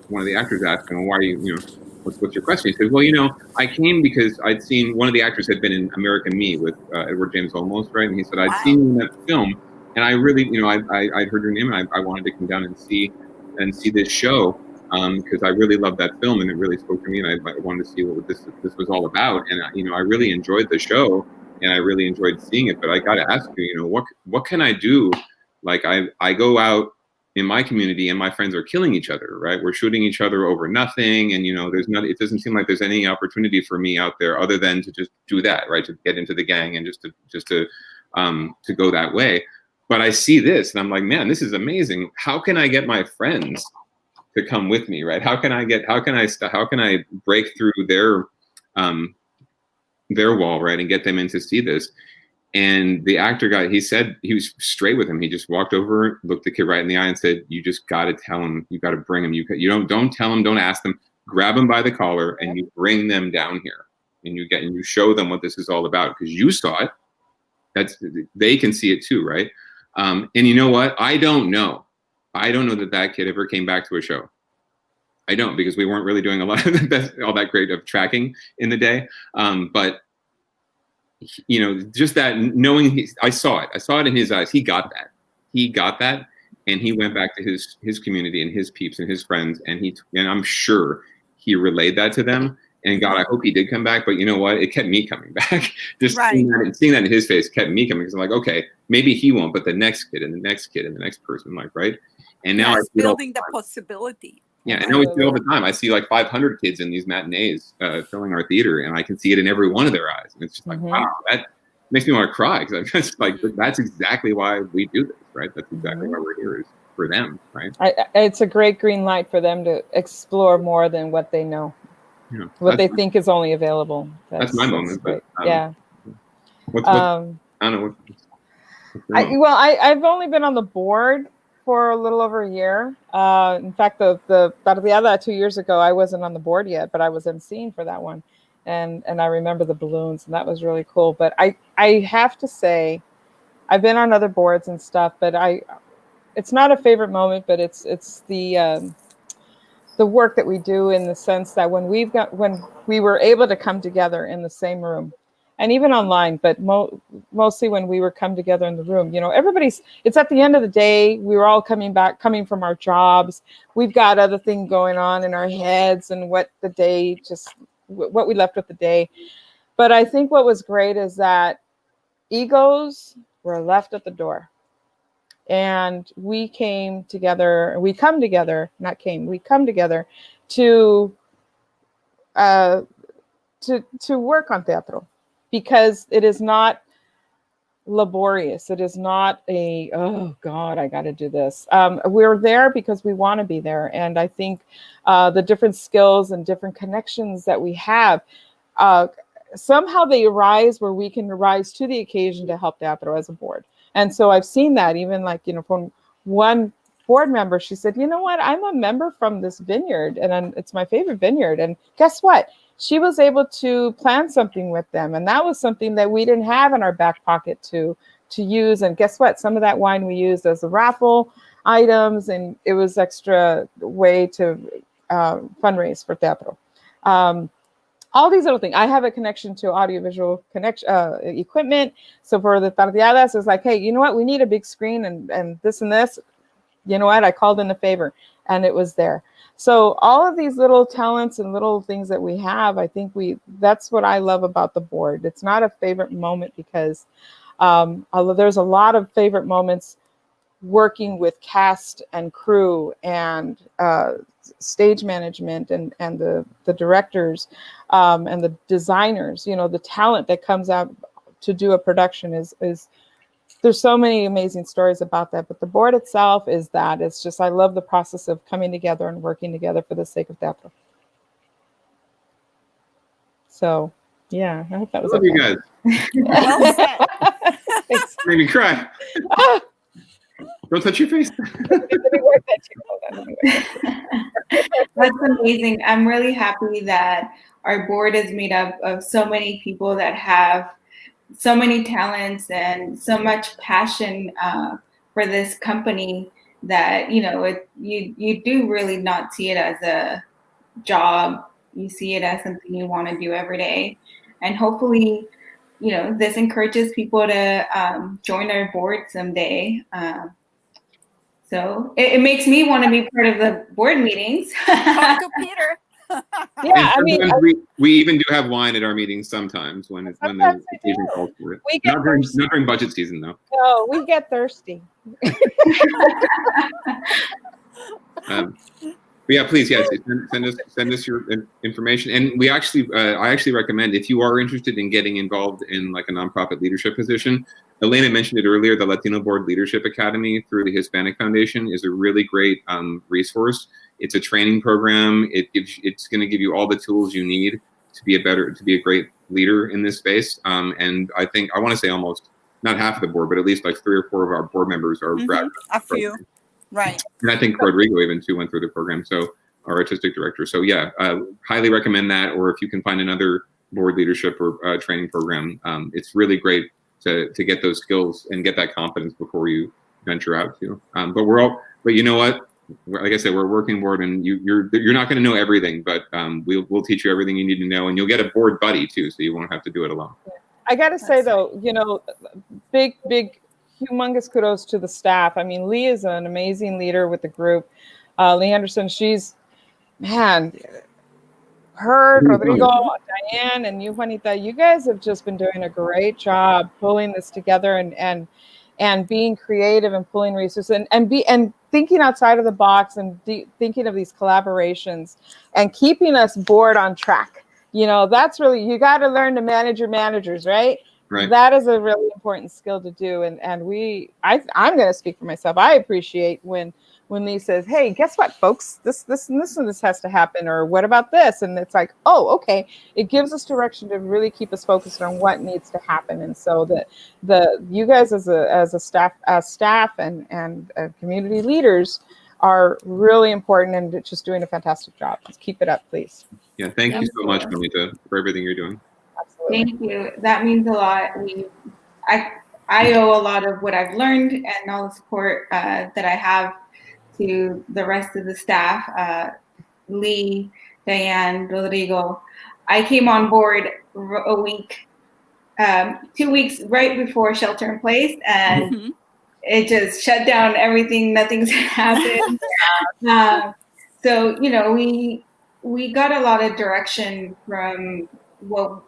one of the actors asked him, why are you, what's your question? He said, well, you know, I came because I'd seen, one of the actors had been in American Me with Edward James Olmos, right? And he said, I'd seen you in that film, and I really, you know, I'd heard your name, and I wanted to come down and see this show, because I really loved that film, and it really spoke to me, and I wanted to see what this was all about. And, you know, I really enjoyed the show, and I really enjoyed seeing it, but I got to ask you, you know, what can I do? Like, I go out in my community and my friends are killing each other, right? We're shooting each other over nothing. And, you know, it doesn't seem like there's any opportunity for me out there other than to just do that, right? To get into the gang and just to go that way. But I see this and I'm like, man, this is amazing. How can I get my friends to come with me, right? How can I break through their wall, right? And get them in to see this. And the actor guy, he said, he was straight with him. He just walked over, looked the kid right in the eye and said, you just got to tell him, you got to bring him. You don't tell him, don't ask them, grab them by the collar and you bring them down here and you show them what this is all about. Because you saw it, they can see it too. Right. And you know what? I don't know that kid ever came back to a show. I don't, because we weren't really doing all that great of tracking in the day. But you know, just that knowing, I saw it in his eyes. He got that, and he went back to his community and his peeps and his friends, and I'm sure he relayed that to them. And God, I hope he did come back. But you know what? It kept me coming back. Just right. seeing that in his face kept me coming, because I'm like, okay, maybe he won't, but the next kid and the next kid and the next person, like, right? And now it's building the possibility. Yeah, and now we see it all the time. I see like 500 kids in these matinees filling our theater, and I can see it in every one of their eyes. And it's just like, wow, that makes me want to cry, because I'm just like, that's exactly why we do this, right? That's exactly why we're here, is for them, right? It's a great green light for them to explore more than what they know, what they think is only available. That's my moment. But, yeah. What's I don't know. I've only been on the board for a little over a year. In fact, the Tardeada 2 years ago, I wasn't on the board yet, but I was emceeing for that one. And I remember the balloons, and that was really cool. But I have to say, I've been on other boards and stuff, but it's not a favorite moment, but it's the work that we do, in the sense that when we were able to come together in the same room, and even online, but mostly when we were come together in the room, it's at the end of the day, we were all coming from our jobs. We've got other things going on in our heads, and what we left with the day. But I think what was great is that egos were left at the door, and we come together to work on teatro, because it is not laborious. It is not oh God, I got to do this. We're there because we want to be there. And I think the different skills and different connections that we have, somehow they arise where we can rise to the occasion to help teatro as a board. And so I've seen that, even from one board member, she said, you know what, I'm a member from this vineyard, and it's my favorite vineyard. And guess what? She was able to plan something with them. And that was something that we didn't have in our back pocket to use. And guess what? Some of that wine we used as the raffle items, and it was extra way to fundraise for teatro. All these little things. I have a connection to audiovisual equipment. So for the tardeadas, it's like, hey, you know what? We need a big screen and this and this. You know what? I called in a favor, and it was there. So all of these little talents and little things that we have, I think that's what I love about the board. It's not a favorite moment, because although there's a lot of favorite moments working with cast and crew and stage management and the directors and the designers, the talent that comes out to do a production is there's so many amazing stories about that. But the board itself it's just, I love the process of coming together and working together for the sake of teatro. So yeah, I hope that was okay. You guys. Well said. Thanks. Made me cry. Don't touch your face. That's amazing. I'm really happy that our board is made up of so many people that have so many talents and so much passion for this company, that you do really not see it as a job. You see it as something you want to do every day, and hopefully this encourages people to join our board someday. So it makes me want to be part of the board meetings. Talk to Peter. Yeah, I mean, we even do have wine at our meetings sometimes when the occasion calls for it. Not during budget season, though. No, we get thirsty. But yeah, please, yes, send us your information. And I actually recommend, if you are interested in getting involved in like a nonprofit leadership position, Elena mentioned it earlier, the Latino Board Leadership Academy through the Hispanic Foundation is a really great resource. It's a training program. It's going to give you all the tools you need to be a great leader in this space. And I think, I want to say almost, not half of the board, but at least like 3 or 4 of our board members are graduates. A few. Right. And I think Rodrigo even too went through the program. So our artistic director. So yeah, highly recommend that. Or if you can find another board leadership or training program, it's really great to get those skills and get that confidence before you venture out to. But you know what? Like I said, we're a working board, and you're not going to know everything, but we'll teach you everything you need to know, and you'll get a board buddy too, so you won't have to do it alone. I got to say though, big humongous kudos to the staff. I mean, Lee is an amazing leader with the group. Lee Anderson, Rodrigo, Diane, and you, Juanita, you guys have just been doing a great job pulling this together and being creative and pulling resources and thinking outside of the box and thinking of these collaborations and keeping us board on track. That's really, you got to learn to manage your managers, right? Right. That is a really important skill to do. And I'm going to speak for myself. I appreciate when when Lee says, hey, guess what, folks, this and this has to happen, or what about this? And it's like, oh, okay. It gives us direction to really keep us focused on what needs to happen. And so that you guys as a staff and community leaders are really important and just doing a fantastic job. Just keep it up, please. Yeah, thank you so much, Juanita, for everything you're doing. Absolutely. Thank you. That means a lot. I owe a lot of what I've learned and all the support that I have to the rest of the staff, Lee, Diane, Rodrigo. I came on board a week, 2 weeks right before shelter in place, and it just shut down everything. Nothing's happened. So, you know, we got a lot of direction from what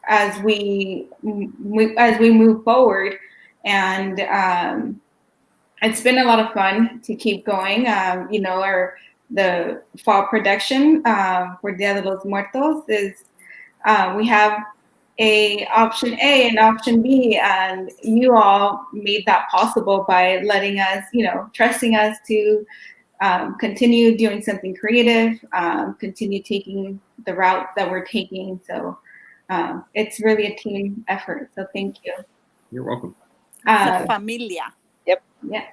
as we move forward, and it's been a lot of fun to keep going. You know, the fall production for Dia de los Muertos is we have a option A and option B, and you all made that possible by letting us, you know, trusting us to continue doing something creative, continue taking the route that we're taking. So it's really a team effort. So thank you. You're welcome. Familia. Yep. Yeah.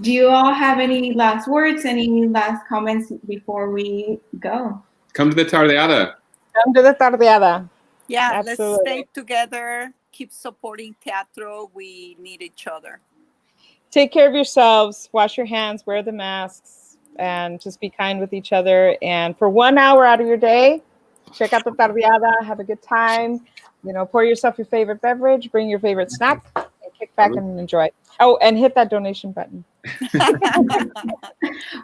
Do you all have any last words, any last comments before we go? Come to the tardeada. Come to the tardeada. Yeah, Absolutely. Let's stay together, keep supporting teatro. We need each other. Take care of yourselves, wash your hands, wear the masks, and just be kind with each other. And for 1 hour out of your day, check out the tardeada, have a good time. You know, pour yourself your favorite beverage, bring your favorite snack, and kick back and enjoy. Oh, and hit that donation button.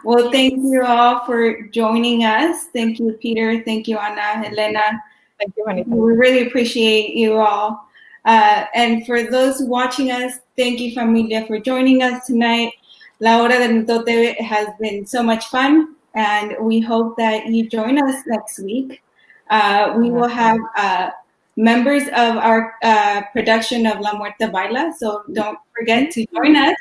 Well, thank you all for joining us. Thank you, Peter. Thank you, Anna, Elena. Thank you, honey. We really appreciate you all. And for those watching us, thank you, familia, for joining us tonight. La Hora del Mitote has been so much fun, and we hope that you join us next week. We will have members of our production of La Muerta Baila, so don't forget to join us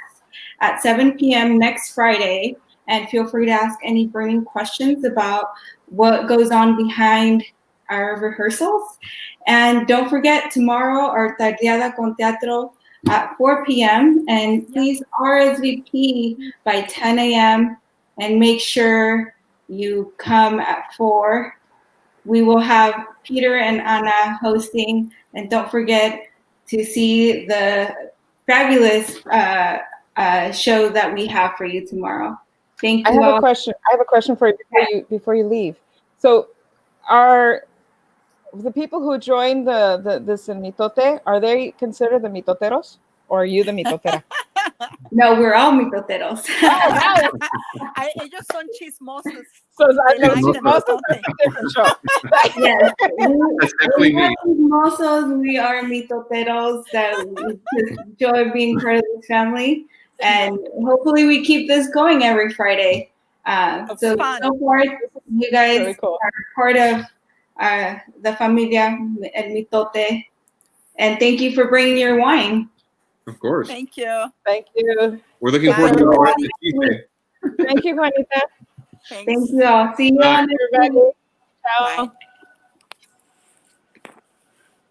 at 7 p.m. next Friday, and feel free to ask any burning questions about what goes on behind our rehearsals. And don't forget, tomorrow, our Tardeada con Teatro at 4 p.m. And please RSVP by 10 a.m. and make sure you come at 4. We will have Peter and Anna hosting. And don't forget to see the fabulous show that we have for you tomorrow. Thank you. I have a question for you before you leave. So are the people who join this in Mitote, are they considered the mitoteros, or are you the mitotera? No, we're all mitoteros. Ellos son chismosos. So I know Like chismosos is a different show. Yes, That's definitely we are me. chismosos, we are mitoteros that we just enjoy being part of this family, and hopefully we keep this going every Friday. So fun. far, you guys Very cool. are part of the familia El Mitote, and thank you for bringing your wine. Of course. Thank you. Thank you. We're looking Bye, forward to everybody. it Tuesday. Thank you, Juanita. Thanks. Thank you all. See you Bye. on the Everybody. Ciao. Bye.